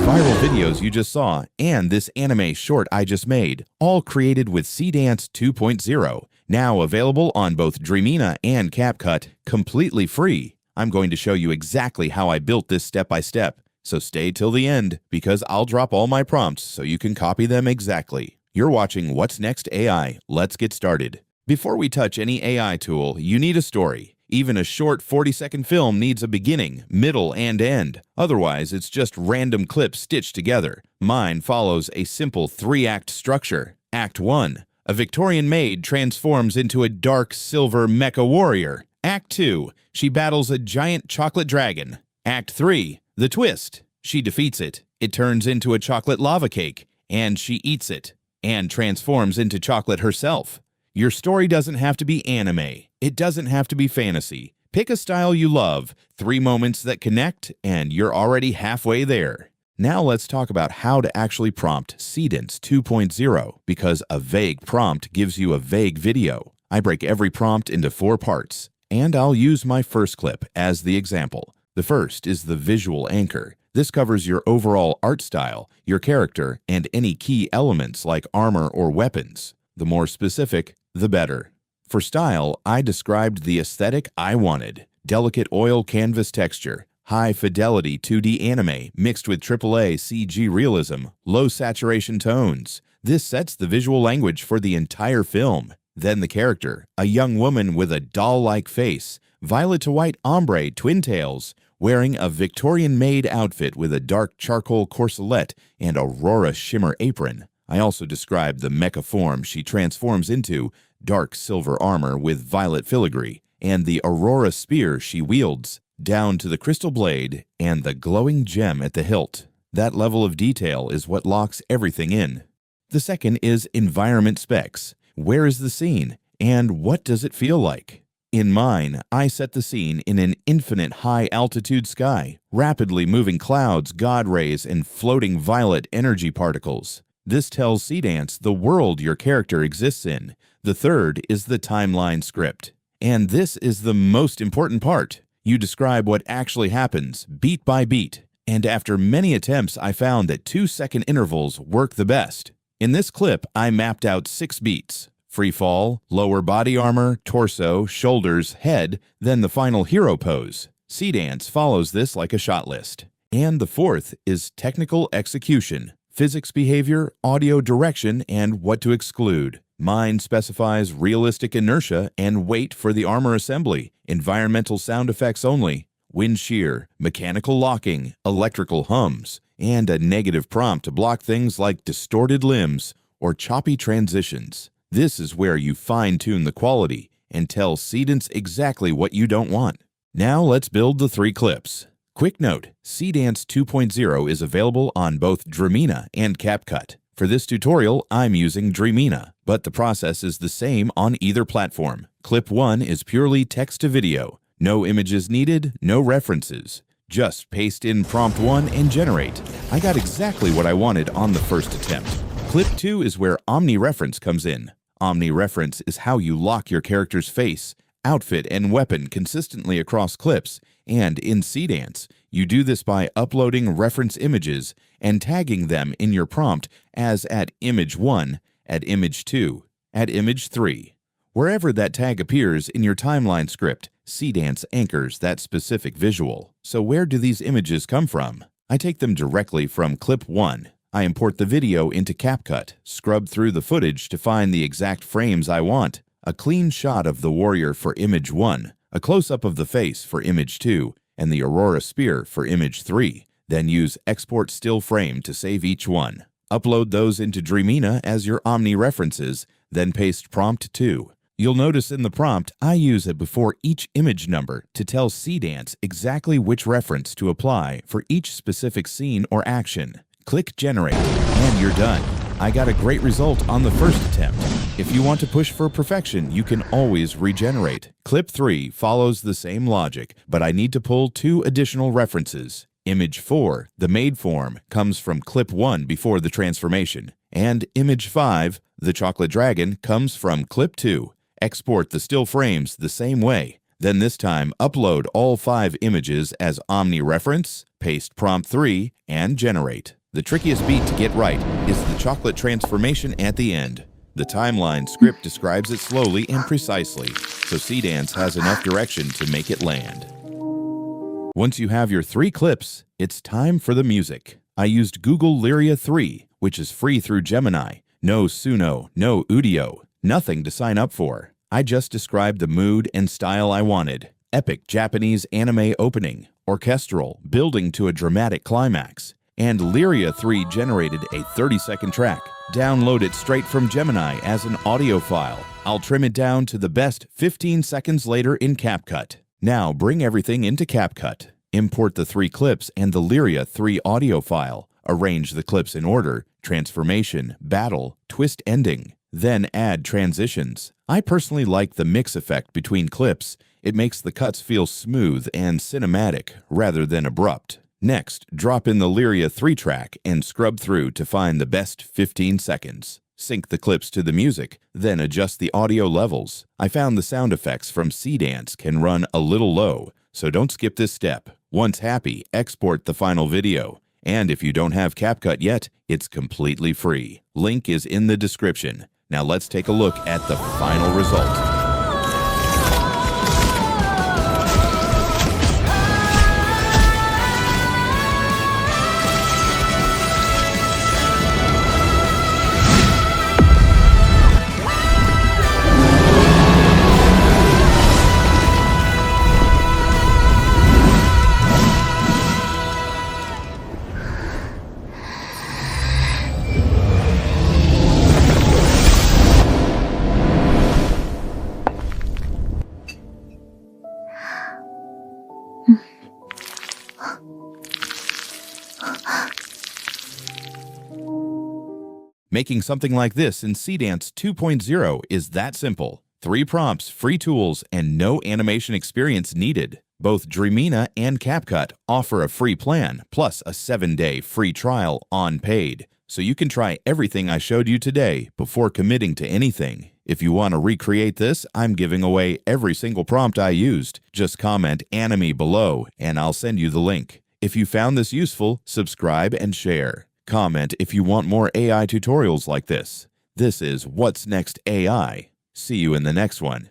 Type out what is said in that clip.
viral videos you just saw, and this anime short I just made, all created with Seedance 2.0, now available on both Dreamina and CapCut, completely free. I'm going to show you exactly how I built this step by step, so stay till the end because I'll drop all my prompts so you can copy them exactly. You're watching What's Next AI. Let's get started. Before we touch any AI tool, you need a story. Even a short 40-second film needs a beginning, middle, and end. Otherwise, it's just random clips stitched together. Mine follows a simple 3-act structure. Act 1. A Victorian maid transforms into a dark silver mecha warrior. Act 2. She battles a giant chocolate dragon. Act 3. The twist. She defeats it. It turns into a chocolate lava cake, and she eats it, and transforms into chocolate herself. Your story doesn't have to be anime. It doesn't have to be fantasy. Pick a style you love, 3 moments that connect, and you're already halfway there. Now let's talk about how to actually prompt Seedance 2.0, because a vague prompt gives you a vague video. I break every prompt into 4 parts, and I'll use my first clip as the example. The first is the visual anchor. This covers your overall art style, your character, and any key elements like armor or weapons. The more specific, the better. For style, I described the aesthetic I wanted. Delicate oil canvas texture, high-fidelity 2D anime mixed with AAA CG realism, low saturation tones. This sets the visual language for the entire film. Then the character, a young woman with a doll-like face, violet to white ombre twin tails, wearing a Victorian maid outfit with a dark charcoal corselet and aurora shimmer apron. I also described the mecha form she transforms into, dark silver armor with violet filigree, and the aurora spear she wields, down to the crystal blade and the glowing gem at the hilt. That level of detail is what locks everything in. The second is environment specs. Where is the scene, and what does it feel like? In mine, I set the scene in an infinite high-altitude sky, rapidly moving clouds, god rays, and floating violet energy particles. This tells Seedance the world your character exists in. The third is the timeline script. And this is the most important part. You describe what actually happens, beat by beat. And after many attempts, I found that 2-second intervals work the best. In this clip, I mapped out 6 beats. Free fall, lower body armor, torso, shoulders, head, then the final hero pose. Seedance follows this like a shot list. And the fourth is technical execution. Physics behavior, audio direction, and what to exclude. Mine specifies realistic inertia and weight for the armor assembly, environmental sound effects only, wind shear, mechanical locking, electrical hums, and a negative prompt to block things like distorted limbs or choppy transitions. This is where you fine-tune the quality and tell Seedance exactly what you don't want. Now let's build the 3 clips. Quick note, Seedance 2.0 is available on both Dreamina and CapCut. For this tutorial, I'm using Dreamina, but the process is the same on either platform. Clip 1 is purely text to video. No images needed, no references. Just paste in prompt 1 and generate. I got exactly what I wanted on the first attempt. Clip 2 is where omni-reference comes in. Omni-reference is how you lock your character's face, outfit, and weapon consistently across clips, and in Seedance, you do this by uploading reference images and tagging them in your prompt as at image 1, at image 2, at image 3. Wherever that tag appears in your timeline script, Seedance anchors that specific visual. So where do these images come from? I take them directly from clip 1. I import the video into CapCut, scrub through the footage to find the exact frames I want. A clean shot of the warrior for image 1, a close-up of the face for image 2, and the aurora spear for image 3. Then use export still frame to save each one. Upload those into Dreamina as your omni-references, then paste prompt 2. You'll notice in the prompt, I use it before each image number to tell Seedance exactly which reference to apply for each specific scene or action. Click Generate, and you're done. I got a great result on the first attempt. If you want to push for perfection, you can always regenerate. Clip 3 follows the same logic, but I need to pull 2 additional references. Image 4, the maid form, comes from clip 1 before the transformation, and image 5, the chocolate dragon, comes from clip 2. Export the still frames the same way. Then this time, upload all 5 images as omni-reference, paste prompt 3, and generate. The trickiest beat to get right is the chocolate transformation at the end. The timeline script describes it slowly and precisely, so Seedance has enough direction to make it land. Once you have your 3 clips, it's time for the music. I used Google Lyria 3, which is free through Gemini. No Suno, no Udio, nothing to sign up for. I just described the mood and style I wanted. Epic Japanese anime opening, orchestral, building to a dramatic climax. And Lyria 3 generated a 30-second track. Download it straight from Gemini as an audio file. I'll trim it down to the best 15 seconds later in CapCut. Now bring everything into CapCut. Import the 3 clips and the Lyria 3 audio file. Arrange the clips in order: transformation, battle, twist ending. Then add transitions. I personally like the mix effect between clips. It makes the cuts feel smooth and cinematic rather than abrupt. Next, drop in the Lyria 3 track and scrub through to find the best 15 seconds. Sync the clips to the music, then adjust the audio levels. I found the sound effects from Seedance can run a little low, so don't skip this step. Once happy, export the final video. And if you don't have CapCut yet, it's completely free. Link is in the description. Now let's take a look at the final result. Making something like this in Seedance 2.0 is that simple. 3 prompts, free tools, and no animation experience needed. Both Dreamina and CapCut offer a free plan, plus a 7-day free trial on paid. So you can try everything I showed you today before committing to anything. If you want to recreate this, I'm giving away every single prompt I used. Just comment "anime" below, and I'll send you the link. If you found this useful, subscribe and share. Comment if you want more AI tutorials like this. This is What's Next AI. See you in the next one.